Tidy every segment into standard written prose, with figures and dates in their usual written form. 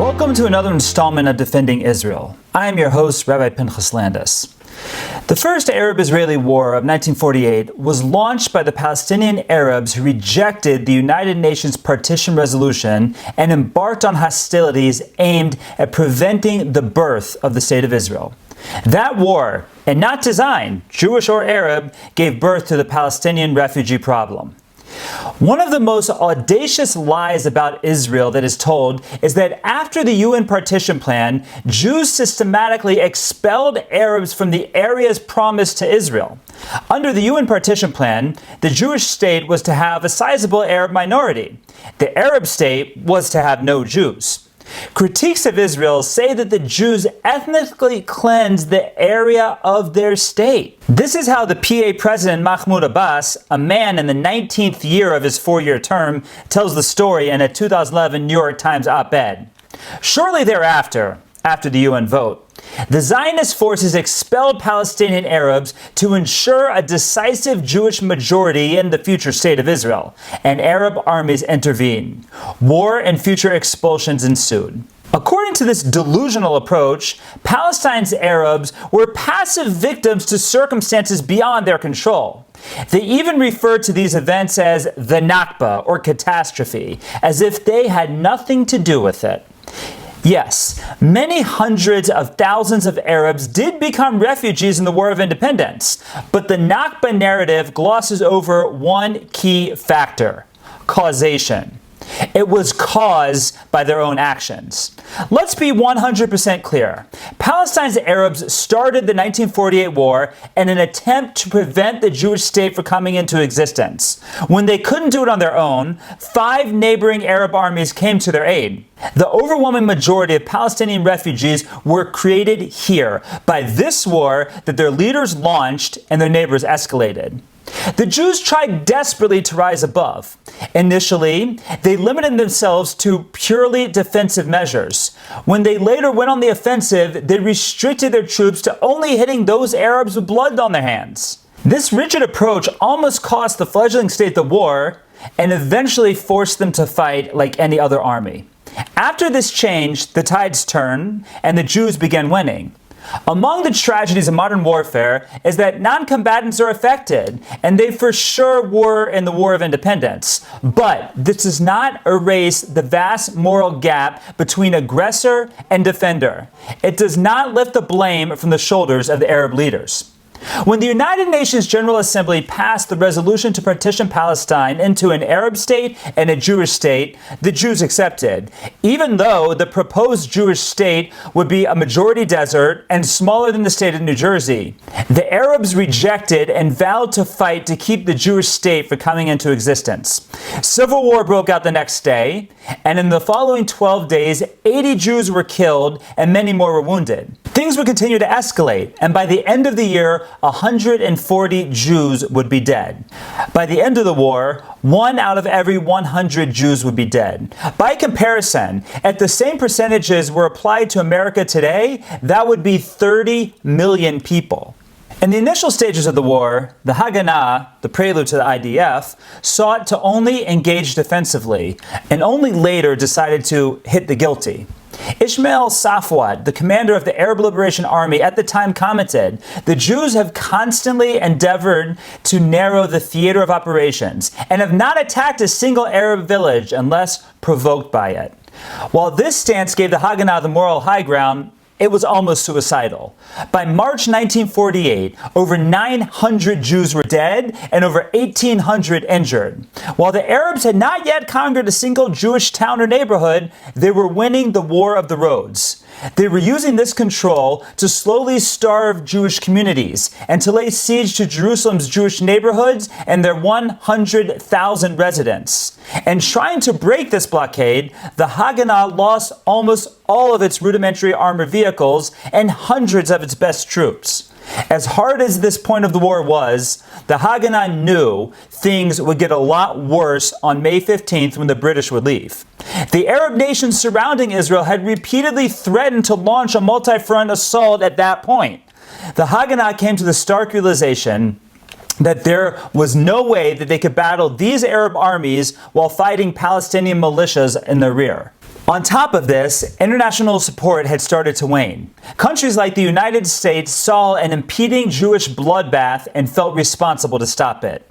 Welcome to another installment of Defending Israel. I am your host, Rabbi Pinchas Landis. The first Arab-Israeli War of 1948 was launched by the Palestinian Arabs who rejected the United Nations Partition Resolution and embarked on hostilities aimed at preventing the birth of the State of Israel. That war, and not design, Jewish or Arab, gave birth to the Palestinian refugee problem. One of the most audacious lies about Israel that is told is that after the UN partition plan, Jews systematically expelled Arabs from the areas promised to Israel. Under the UN partition plan, the Jewish state was to have a sizable Arab minority. The Arab state was to have no Jews. Critiques of Israel say that the Jews ethnically cleansed the area of their state. This is how the PA president Mahmoud Abbas, a man in the 19th year of his four-year term, tells the story in a 2011 New York Times op-ed. Shortly thereafter, after the UN vote, the Zionist forces expelled Palestinian Arabs to ensure a decisive Jewish majority in the future state of Israel, and Arab armies intervened. War and future expulsions ensued. According to this delusional approach, Palestine's Arabs were passive victims to circumstances beyond their control. They even referred to these events as the Naqba, or catastrophe, as if they had nothing to do with it. Yes, many hundreds of thousands of Arabs did become refugees in the War of Independence, but the Naqba narrative glosses over one key factor: causation. It was caused by their own actions. Let's be 100% clear. Palestine's Arabs started the 1948 war in an attempt to prevent the Jewish state from coming into existence. When they couldn't do it on their own, 5 neighboring Arab armies came to their aid. The overwhelming majority of Palestinian refugees were created here by this war that their leaders launched and their neighbors escalated. The Jews tried desperately to rise above. Initially, they limited themselves to purely defensive measures. When they later went on the offensive, they restricted their troops to only hitting those Arabs with blood on their hands. This rigid approach almost cost the fledgling state the war and eventually forced them to fight like any other army. After this change, the tides turned and the Jews began winning. Among the tragedies of modern warfare is that non-combatants are affected, and they for sure were in the War of Independence. But this does not erase the vast moral gap between aggressor and defender. It does not lift the blame from the shoulders of the Arab leaders. When the United Nations General Assembly passed the resolution to partition Palestine into an Arab state and a Jewish state, the Jews accepted, even though the proposed Jewish state would be a majority desert and smaller than the state of New Jersey. The Arabs rejected and vowed to fight to keep the Jewish state from coming into existence. Civil war broke out the next day, and in the following 12 days, 80 Jews were killed and many more were wounded. Things would continue to escalate, and by the end of the year, 140 Jews would be dead. By the end of the war, 1 out of every 100 Jews would be dead. By comparison, if the same percentages were applied to America today, that would be 30 million people. In the initial stages of the war, the Haganah, the prelude to the IDF, sought to only engage defensively, and only later decided to hit the guilty. Ismail Safwat, the commander of the Arab Liberation Army at the time, commented, "The Jews have constantly endeavored to narrow the theater of operations and have not attacked a single Arab village unless provoked by it." While this stance gave the Haganah the moral high ground, it was almost suicidal. By March 1948, over 900 Jews were dead and over 1,800 injured. While the Arabs had not yet conquered a single Jewish town or neighborhood, they were winning the War of the Roads. They were using this control to slowly starve Jewish communities and to lay siege to Jerusalem's Jewish neighborhoods and their 100,000 residents. And trying to break this blockade, the Haganah lost almost all of its rudimentary armored vehicles and hundreds of its best troops. As hard as this point of the war was, the Haganah knew things would get a lot worse on May 15th when the British would leave. The Arab nations surrounding Israel had repeatedly threatened to launch a multi-front assault at that point. The Haganah came to the stark realization that there was no way that they could battle these Arab armies while fighting Palestinian militias in their rear. On top of this, international support had started to wane. Countries like the United States saw an impending Jewish bloodbath and felt responsible to stop it.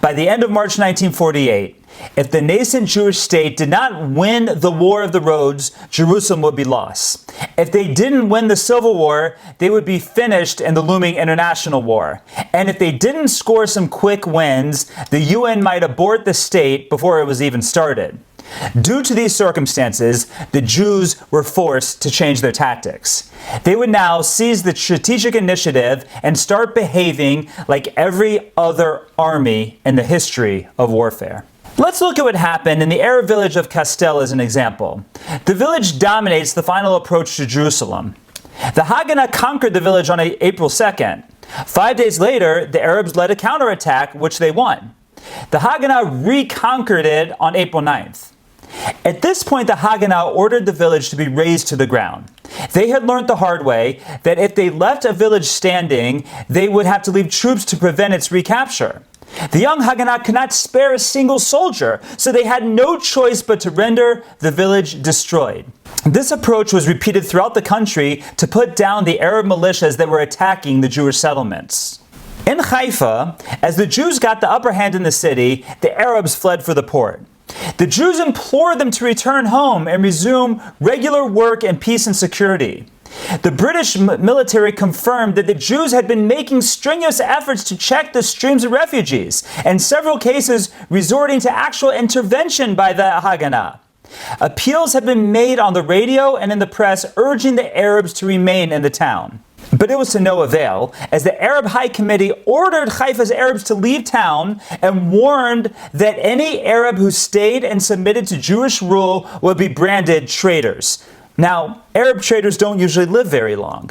By the end of March 1948, if the nascent Jewish state did not win the War of the Rhodes, Jerusalem would be lost. If they didn't win the Civil War, they would be finished in the looming international war. And if they didn't score some quick wins, the UN might abort the state before it was even started. Due to these circumstances, the Jews were forced to change their tactics. They would now seize the strategic initiative and start behaving like every other army in the history of warfare. Let's look at what happened in the Arab village of Castel as an example. The village dominates the final approach to Jerusalem. The Haganah conquered the village on April 2nd. 5 days later, the Arabs led a counterattack, which they won. The Haganah reconquered it on April 9th. At this point, the Haganah ordered the village to be razed to the ground. They had learned the hard way that if they left a village standing, they would have to leave troops to prevent its recapture. The young Haganah could not spare a single soldier, so they had no choice but to render the village destroyed. This approach was repeated throughout the country to put down the Arab militias that were attacking the Jewish settlements. In Haifa, as the Jews got the upper hand in the city, the Arabs fled for the port. The Jews implored them to return home and resume regular work in peace and security. The British military confirmed that the Jews had been making strenuous efforts to check the streams of refugees, in several cases resorting to actual intervention by the Haganah. Appeals have been made on the radio and in the press urging the Arabs to remain in the town. But it was to no avail, as the Arab High Committee ordered Haifa's Arabs to leave town and warned that any Arab who stayed and submitted to Jewish rule would be branded traitors. Now, Arab traitors don't usually live very long.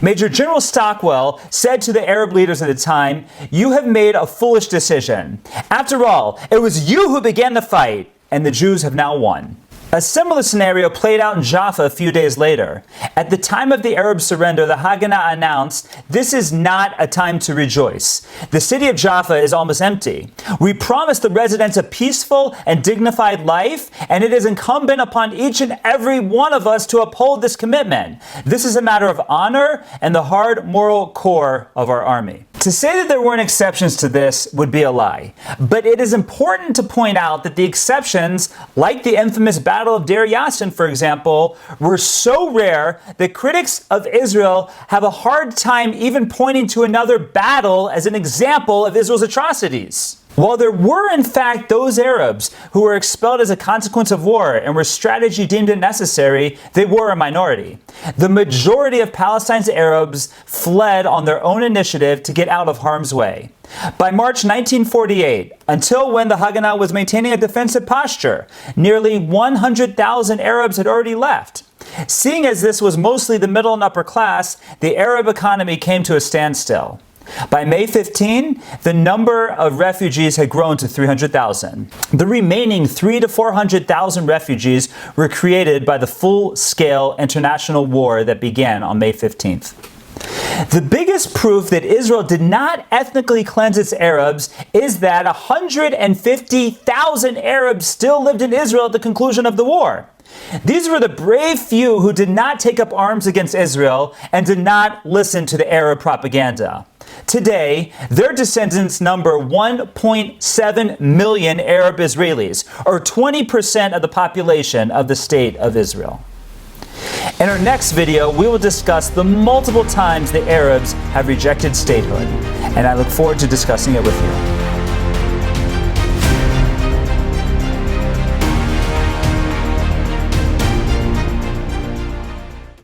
Major General Stockwell said to the Arab leaders at the time, "You have made a foolish decision. After all, it was you who began the fight, and the Jews have now won." A similar scenario played out in Jaffa a few days later. At the time of the Arab surrender, the Haganah announced, "This is not a time to rejoice. The city of Jaffa is almost empty. We promised the residents a peaceful and dignified life, and it is incumbent upon each and every one of us to uphold this commitment. This is a matter of honor and the hard moral core of our army." To say that there weren't exceptions to this would be a lie. But it is important to point out that the exceptions, like the infamous Battle of Deir Yassin, for example, were so rare that critics of Israel have a hard time even pointing to another battle as an example of Israel's atrocities. While there were, in fact, those Arabs who were expelled as a consequence of war and where strategy deemed it necessary, they were a minority. The majority of Palestine's Arabs fled on their own initiative to get out of harm's way. By March 1948, until when the Haganah was maintaining a defensive posture, nearly 100,000 Arabs had already left. Seeing as this was mostly the middle and upper class, the Arab economy came to a standstill. By May 15, the number of refugees had grown to 300,000. The remaining 300,000 to 400,000 refugees were created by the full-scale international war that began on May 15th. The biggest proof that Israel did not ethnically cleanse its Arabs is that 150,000 Arabs still lived in Israel at the conclusion of the war. These were the brave few who did not take up arms against Israel and did not listen to the Arab propaganda. Today, their descendants number 1.7 million Arab Israelis, or 20% of the population of the State of Israel. In our next video, we will discuss the multiple times the Arabs have rejected statehood, and I look forward to discussing it with you.